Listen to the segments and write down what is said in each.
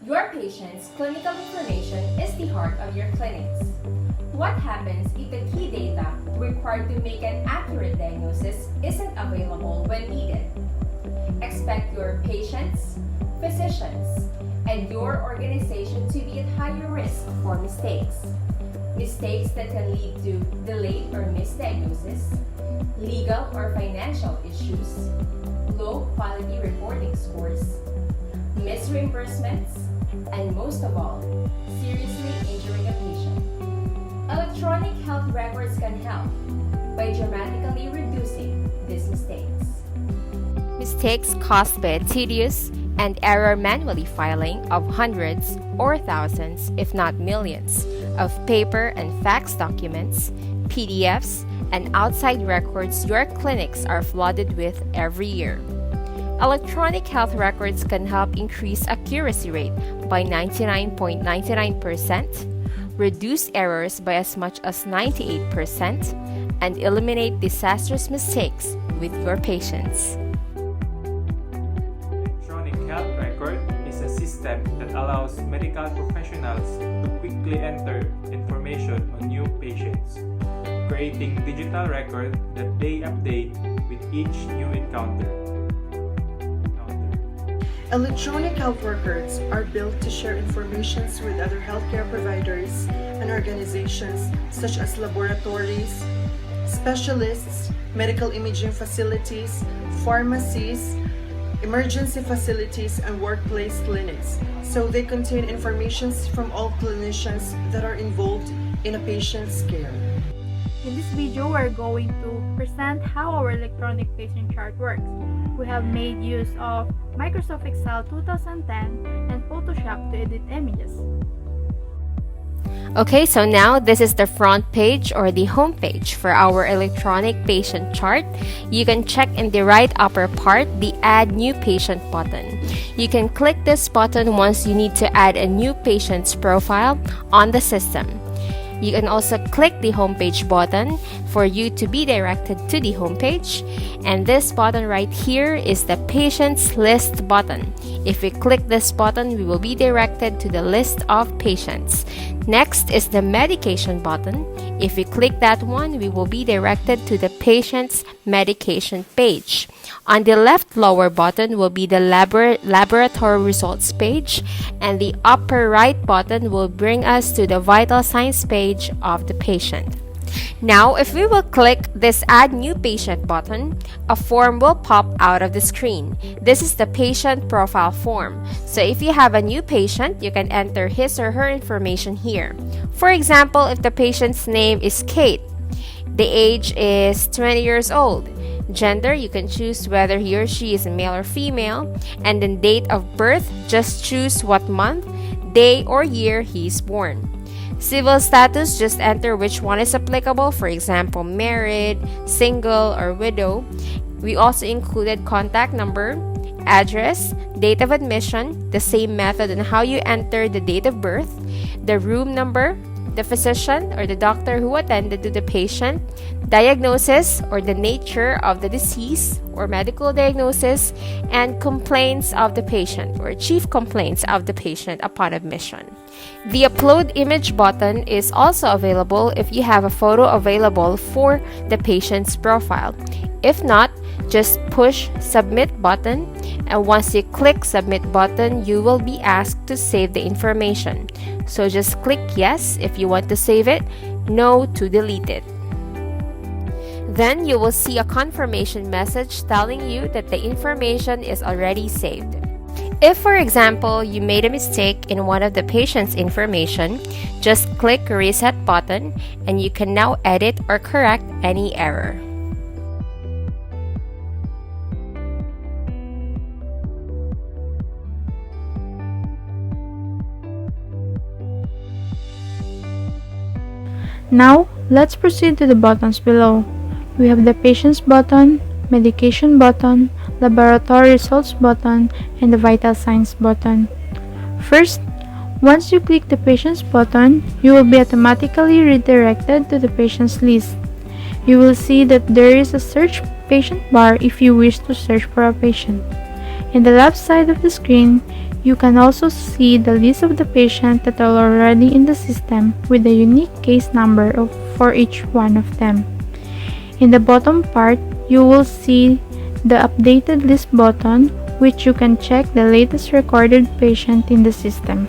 Your patient's clinical information is the heart of your clinics. What happens if the key data required to make an accurate diagnosis isn't available when needed? Expect your patients, physicians, and your organization to be at higher risk for mistakes. Mistakes that can lead to delayed or misdiagnosis, legal or financial issues, low quality reporting scores, missed reimbursements, and most of all, seriously injuring a patient. Electronic health records can help by dramatically reducing these mistakes. Mistakes caused by a tedious and error manually filing of hundreds or thousands, if not millions, of paper and fax documents, PDFs, and outside records your clinics are flooded with every year. Electronic health records can help increase accuracy rate by 99.99%, reduce errors by as much as 98%, and eliminate disastrous mistakes with your patients. Electronic health record is a system that allows medical professionals to quickly enter information on new patients, creating digital record that they update with each new encounter. Electronic health records are built to share information with other healthcare providers and organizations such as laboratories, specialists, medical imaging facilities, pharmacies, emergency facilities, and workplace clinics. So they contain information from all clinicians that are involved in a patient's care. In this video, we're going to present how our electronic patient chart works. We have made use of Microsoft Excel 2010 and Photoshop to edit images. Okay, so now this is the front page or the home page for our electronic patient chart. You can check in the right upper part the Add New Patient button. You can click this button once you need to add a new patient's profile on the system. You can also click the homepage button for you to be directed to the homepage. And this button right here is the Patients List button. If we click this button, we will be directed to the list of patients. Next is the Medication button. If we click that one, we will be directed to the patient's medication page. On the left lower button will be the laboratory results page, and the upper right button will bring us to the vital signs page of the patient. Now, if we will click this Add New Patient button, a form will pop out of the screen. This is the patient profile form. So if you have a new patient, you can enter his or her information here. For example, if the patient's name is Kate, the age is 20 years old. Gender, you can choose whether he or she is male or female. And then date of birth, just choose what month, day, or year he is born. Civil status, just enter which one is applicable, for example, married, single, or widow. We also included contact number, address, date of admission, the same method on how you enter the date of birth, the room number, the physician or the doctor who attended to the patient, diagnosis or the nature of the disease or medical diagnosis, and complaints of the patient or chief complaints of the patient upon admission. The Upload Image button is also available if you have a photo available for the patient's profile. If not, just push Submit button, and once you click Submit button, you will be asked to save the information. So just click Yes if you want to save it, No to delete it. Then you will see a confirmation message telling you that the information is already saved. If, for example, you made a mistake in one of the patient's information, just click Reset button and you can now edit or correct any error. Now, let's proceed to the buttons below. We have the Patients button, Medication button, Laboratory Results button, and the Vital Signs button. First, once you click the Patients button, you will be automatically redirected to the patient's list. You will see that there is a Search Patient bar if you wish to search for a patient. In the left side of the screen, You can also see the list of the patients that are already in the system with a unique case number for each one of them. In the bottom part, you will see the updated list button, which you can check the latest recorded patient in the system.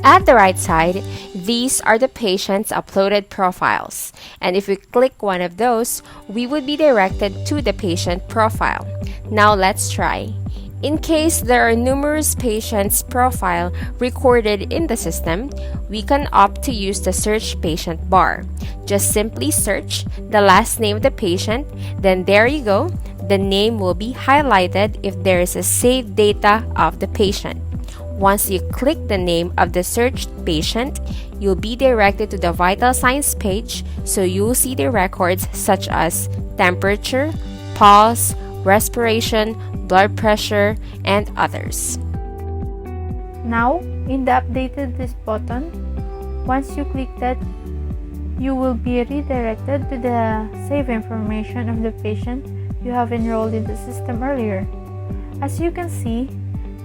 At the right side, these are the patient's uploaded profiles, and if we click one of those, we would be directed to the patient profile. Now let's try. In case there are numerous patients' profile recorded in the system, we can opt to use the search patient bar. Just simply search the last name of the patient, then there you go, the name will be highlighted if there is a saved data of the patient. Once you click the name of the searched patient, you'll be directed to the vital signs page, so you'll see the records such as temperature, pulse, respiration, blood pressure, and others. Now, in the updated list button, once you click that, you will be redirected to the save information of the patient you have enrolled in the system earlier. As you can see,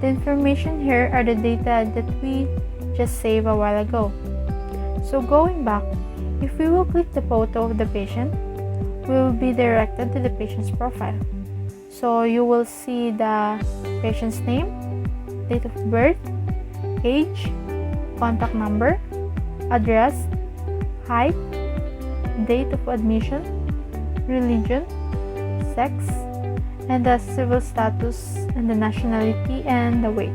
the information here are the data that we just saved a while ago. So going back, if we will click the photo of the patient, we will be directed to the patient's profile. So you will see the patient's name, date of birth, age, contact number, address, height, date of admission, religion, sex, and the civil status and the nationality and the weight.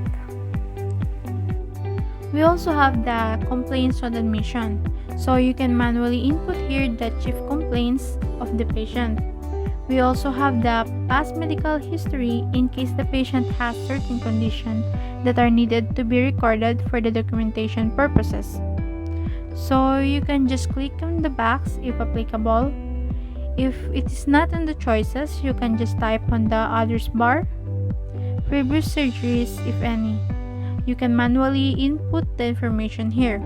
We also have the complaints on admission, so you can manually input here the chief complaints of the patient. We also have the past medical history in case the patient has certain conditions that are needed to be recorded for the documentation purposes. So you can just click on the box if applicable. If it is not in the choices, you can just type on the others bar. Previous surgeries, if any. You can manually input the information here.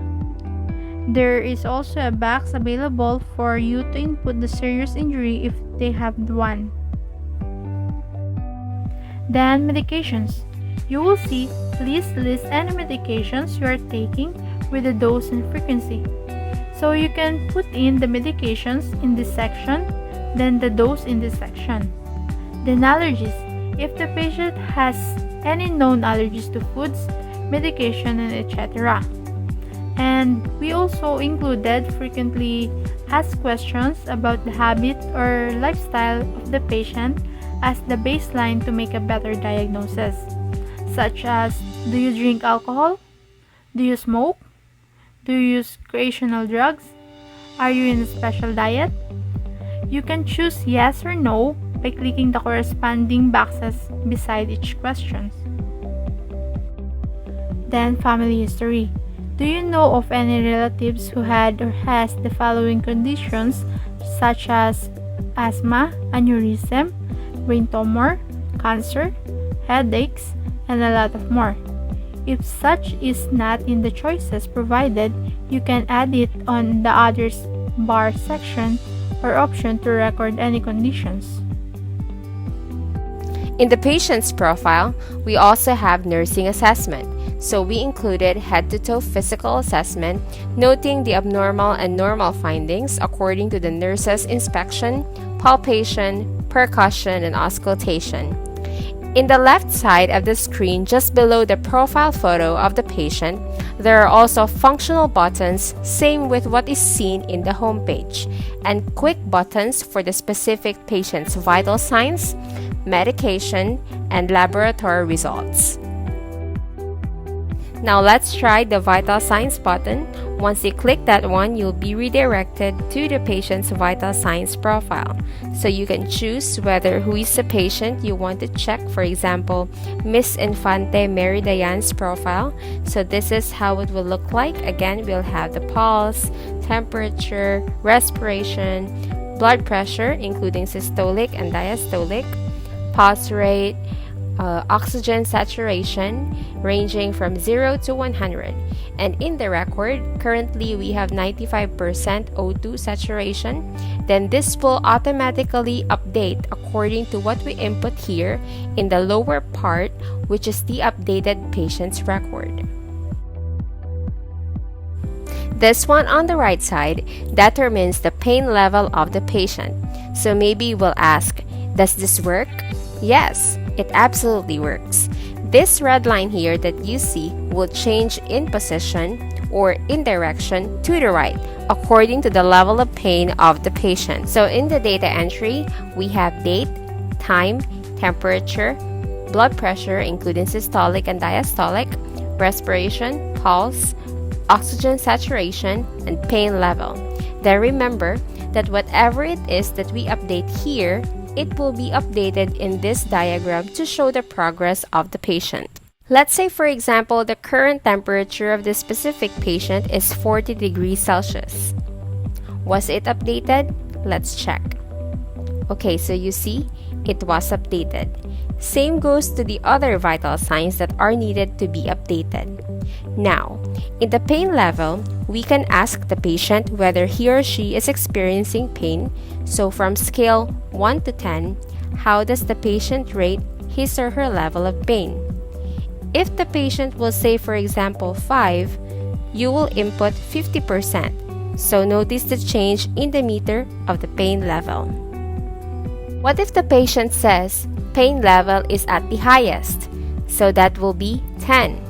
There is also a box available for you to input the serious injury if they have one. Then medications. You will see, please list any medications you are taking with the dose and frequency. So you can put in the medications in this section, then the dose in this section. Then allergies. If the patient has any known allergies to foods, medication, and etc. And we also included frequently asked questions about the habit or lifestyle of the patient as the baseline to make a better diagnosis, such as, do you drink alcohol? Do you smoke? Do you use recreational drugs? Are you in a special diet? You can choose yes or no by clicking the corresponding boxes beside each question. Then family history. Do you know of any relatives who had or has the following conditions such as asthma, aneurysm, brain tumor, cancer, headaches, and a lot of more? If such is not in the choices provided, you can add it on the others bar section or option to record any conditions. In the patient's profile, we also have nursing assessment. So we included head-to-toe physical assessment, noting the abnormal and normal findings according to the nurse's inspection, palpation, percussion, and auscultation. In the left side of the screen, just below the profile photo of the patient, there are also functional buttons, same with what is seen in the home page, and quick buttons for the specific patient's vital signs, medication, and laboratory results. Now let's try the vital signs button. Once you click that one, you'll be redirected to the patient's vital signs profile. So you can choose whether who is the patient you want to check. For example, Miss Infante Mary Diane's profile. So this is how it will look like. Again, we'll have the pulse, temperature, respiration, blood pressure, including systolic and diastolic, pulse rate, oxygen saturation ranging from 0 to 100. And in the record, currently we have 95% O2 saturation. Then this will automatically update according according to what we input here in the lower part, which is the updated patient's record. This one on the right side determines the pain level of the patient. So maybe we'll ask, does this work? Yes, it absolutely works. This red line here that you see will change in position or in direction to the right according to the level of pain of the patient. So in the data entry, we have date, time, temperature, blood pressure including systolic and diastolic, respiration, pulse, oxygen saturation, and pain level. Then remember that whatever it is that we update here, it will be updated in this diagram to show the progress of the patient. Let's say, for example, the current temperature of the specific patient is 40 degrees Celsius. Was it updated? Let's check. Okay, so you see, it was updated. Same goes to the other vital signs that are needed to be updated. Now, in the pain level, we can ask the patient whether he or she is experiencing pain. So from scale 1 to 10, how does the patient rate his or her level of pain? If the patient will say, for example, 5, you will input 50%. So notice the change in the meter of the pain level. What if the patient says pain level is at the highest? So that will be 10.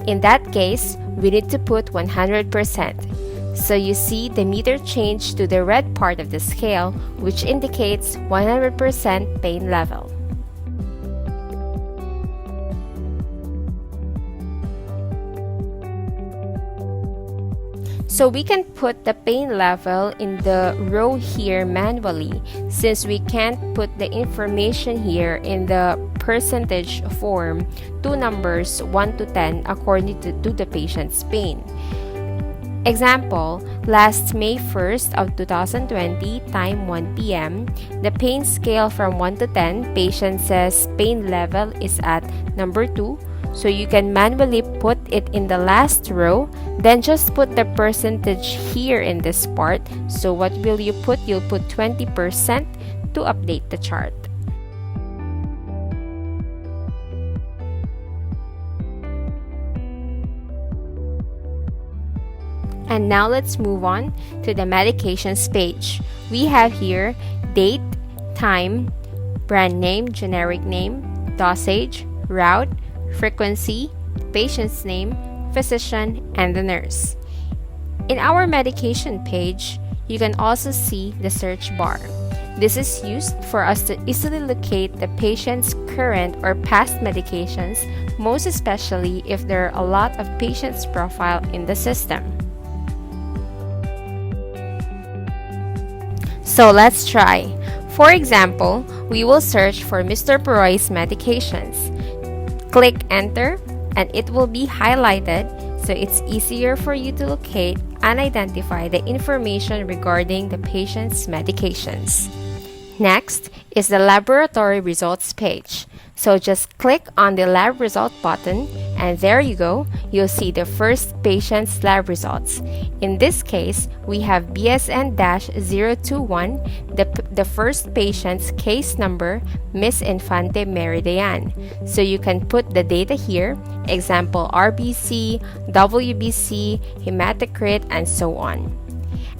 In that case, we need to put 100%. So you see the meter change to the red part of the scale, which indicates 100% pain level. So we can put the pain level in the row here manually, since we can't put the information here in the percentage form, two numbers 1 to 10 according to the patient's pain. Example, last May 1st of 2020, time 1 p.m., the pain scale from 1 to 10, patient says pain level is at number 2. So you can manually put it in the last row, then just put the percentage here in this part. So what will you put? You'll put 20% to update the chart. And now let's move on to the medications page. We have here date, time, brand name, generic name, dosage, route, frequency, patient's name, physician, and the nurse. In our medication page, you can also see the search bar. This is used for us to easily locate the patient's current or past medications, most especially if there are a lot of patients' profile in the system. So let's try. For example, we will search for Mr. Puroy's medications. Click enter and it will be highlighted, so it's easier for you to locate and identify the information regarding the patient's medications. Next is the laboratory results page. So just click on the lab result button and there you go, you'll see the first patient's lab results. In this case, we have BSN-021, the first patient's case number, Miss Infante Mary Diane. So you can put the data here, example RBC, WBC, hematocrit, and so on.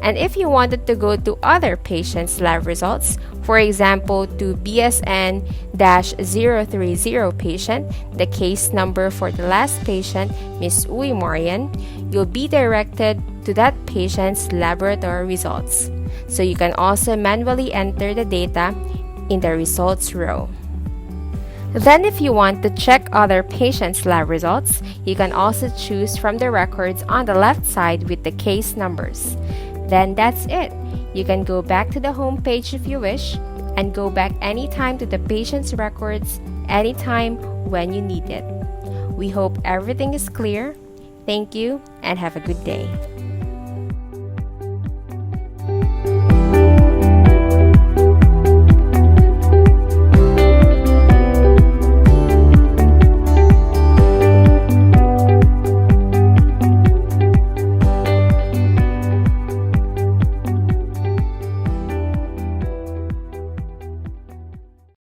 And if you wanted to go to other patients' lab results, for example, to BSN-030 patient, the case number for the last patient, Miss Uy Morian, you'll be directed to that patient's laboratory results. So you can also manually enter the data in the results row. Then if you want to check other patients' lab results, you can also choose from the records on the left side with the case numbers. Then that's it. You can go back to the home page if you wish and go back anytime to the patient's records anytime when you need it. We hope everything is clear. Thank you and have a good day.